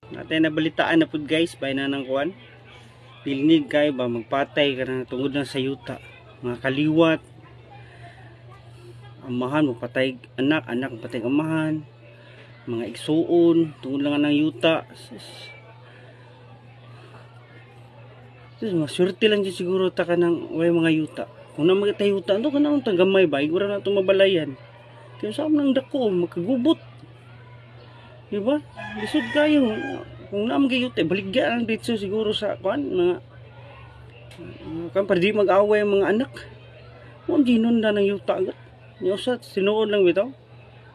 Natin nabalitaan na pud guys, bay na ng kuan. Pilnig kay ba magpatay ka na tungod na sa yuta. Mga kaliwat, amahan magpatay anak, anak magpatay amahan, mga igsuon tungod lang ng yuta. Sus, masurti lang dyan siguro ta ka ng way mga yuta. Kung na magkita yuta, ano ka na ang tagamay ba? Igura na itong mabalayan. Kaya saan nang dako, magkagubot. Diba? Lisod kayo. Kung na magkayuta, baligya lang dito siguro sa kuan, mga kan para di mag-away ang mga anak. Kung ginon na ng yuta agad. Yung sa sinuod lang bitaw.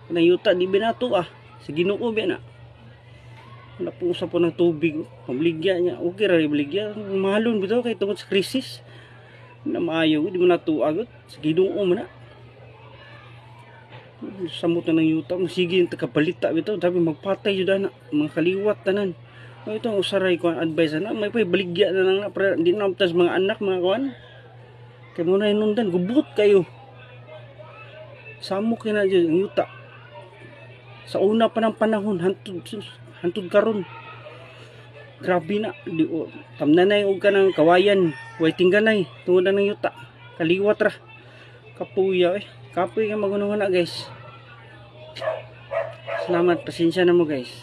Ng yuta, di binato sa Ginoo ba na. Napusa po ng tubig, pamligya niya. Okay ra baligya, mahalon bitaw kay tungod sa krisis. Na maayo, di mo natuagot sa Ginoo man na. Samot na ng yuta, sige yung tagabalita bitaw, sabi magpatay yun na, mga kaliwat tanan. O ito, usaray ko ang advice na, may baligya na lang na, para hindi na matas mga anak, mga kawan. Kaya muna inundan, gubot kayo. Samok na dyan, ang yuta. Sa una pa ng panahon, hantod karon. Grabe na, tamnanay og ka ng kawayan, way tingganay, tungod na ng yuta. Kaliwat ra, kapuya kapoy nga magunungan na guys. Salamat, pasensya na mo guys.